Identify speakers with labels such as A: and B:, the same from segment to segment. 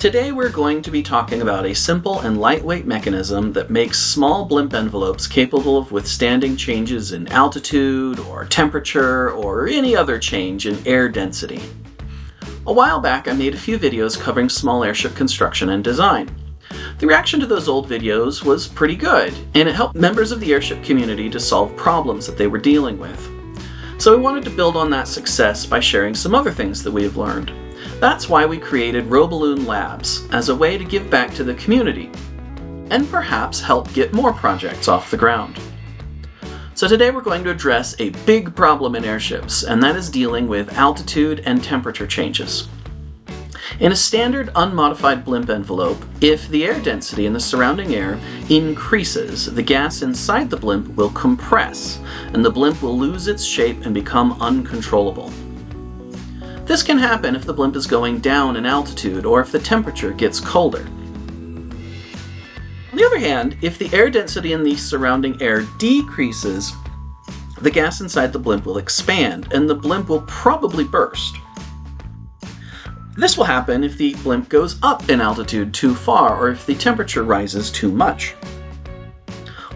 A: Today we're going to be talking about a simple and lightweight mechanism that makes small blimp envelopes capable of withstanding changes in altitude or temperature or any other change in air density. A while back I made a few videos covering small airship construction and design. The reaction to those old videos was pretty good, and it helped members of the airship community to solve problems that they were dealing with. So we wanted to build on that success by sharing some other things that we have learned. That's why we created Ballonet Labs, as a way to give back to the community, and perhaps help get more projects off the ground. So today we're going to address a big problem in airships, and that is dealing with altitude and temperature changes. In a standard unmodified blimp envelope, if the air density in the surrounding air increases, the gas inside the blimp will compress, and the blimp will lose its shape and become uncontrollable. This can happen if the blimp is going down in altitude or if the temperature gets colder. On the other hand, if the air density in the surrounding air decreases, the gas inside the blimp will expand, and the blimp will probably burst. This will happen if the blimp goes up in altitude too far or if the temperature rises too much.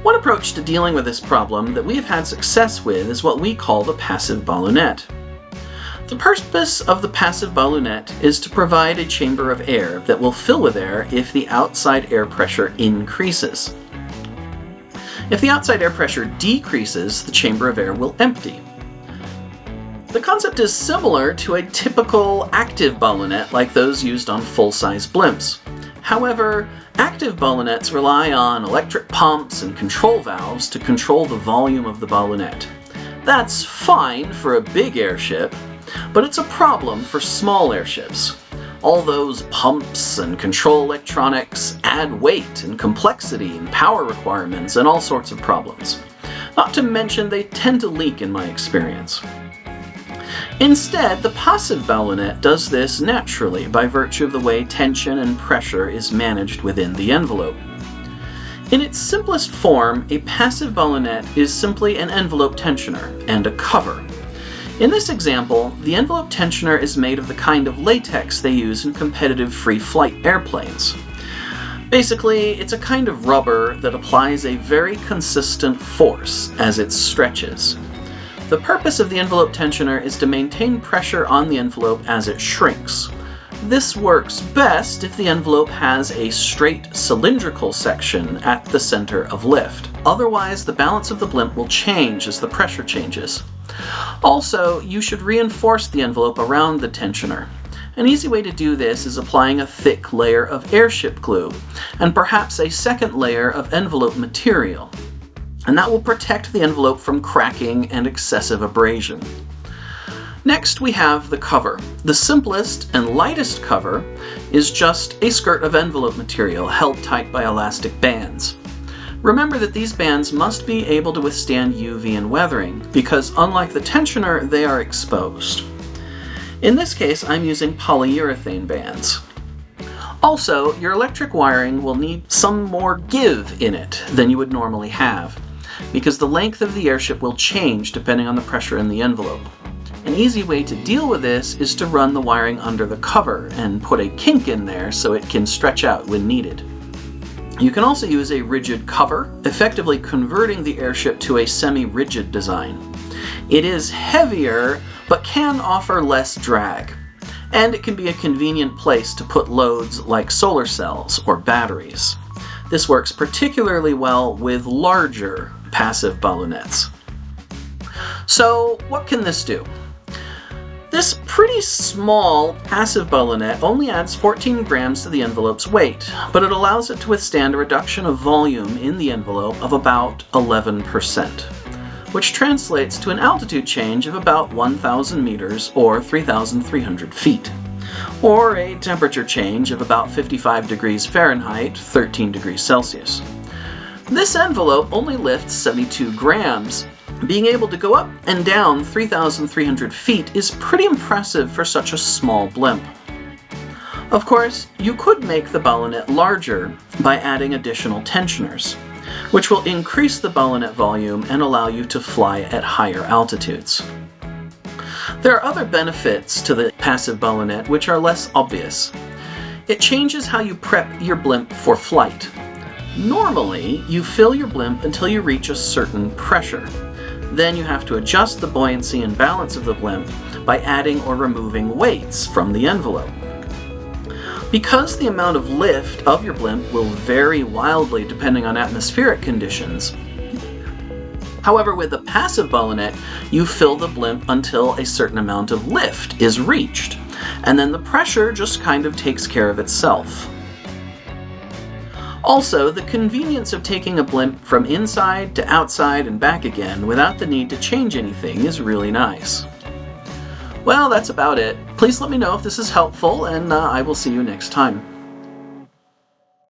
A: One approach to dealing with this problem that we have had success with is what we call the passive ballonet. The purpose of the passive ballonet is to provide a chamber of air that will fill with air if the outside air pressure increases. If the outside air pressure decreases, the chamber of air will empty. The concept is similar to a typical active ballonet like those used on full-size blimps. However, active ballonets rely on electric pumps and control valves to control the volume of the ballonet. That's fine for a big airship, but it's a problem for small airships. All those pumps and control electronics add weight and complexity and power requirements and all sorts of problems. Not to mention they tend to leak in my experience. Instead, the passive ballonet does this naturally by virtue of the way tension and pressure is managed within the envelope. In its simplest form, a passive ballonet is simply an envelope tensioner and a cover. In this example, the envelope tensioner is made of the kind of latex they use in competitive free-flight airplanes. Basically, it's a kind of rubber that applies a very consistent force as it stretches. The purpose of the envelope tensioner is to maintain pressure on the envelope as it shrinks. This works best if the envelope has a straight cylindrical section at the center of lift. Otherwise, the balance of the blimp will change as the pressure changes. Also, you should reinforce the envelope around the tensioner. An easy way to do this is applying a thick layer of airship glue, and perhaps a second layer of envelope material. And that will protect the envelope from cracking and excessive abrasion. Next, we have the cover. The simplest and lightest cover is just a skirt of envelope material held tight by elastic bands. Remember that these bands must be able to withstand UV and weathering, because unlike the tensioner, they are exposed. In this case, I'm using polyurethane bands. Also, your electric wiring will need some more give in it than you would normally have, because the length of the airship will change depending on the pressure in the envelope. An easy way to deal with this is to run the wiring under the cover and put a kink in there so it can stretch out when needed. You can also use a rigid cover, effectively converting the airship to a semi-rigid design. It is heavier, but can offer less drag, and it can be a convenient place to put loads like solar cells or batteries. This works particularly well with larger passive ballonets. So, what can this do? This pretty small passive ballonet only adds 14 grams to the envelope's weight, but it allows it to withstand a reduction of volume in the envelope of about 11%, which translates to an altitude change of about 1,000 meters or 3,300 feet, or a temperature change of about 55 degrees Fahrenheit, 13 degrees Celsius. This envelope only lifts 72 grams. Being able to go up and down 3,300 feet is pretty impressive for such a small blimp. Of course, you could make the ballonet larger by adding additional tensioners, which will increase the ballonet volume and allow you to fly at higher altitudes. There are other benefits to the passive ballonet which are less obvious. It changes how you prep your blimp for flight. Normally, you fill your blimp until you reach a certain pressure. Then you have to adjust the buoyancy and balance of the blimp by adding or removing weights from the envelope. Because the amount of lift of your blimp will vary wildly depending on atmospheric conditions. However, with a passive ballonet, you fill the blimp until a certain amount of lift is reached, and then the pressure just kind of takes care of itself. Also, the convenience of taking a blimp from inside to outside and back again without the need to change anything is really nice. Well, that's about it. Please let me know if this is helpful, and I will see you next time.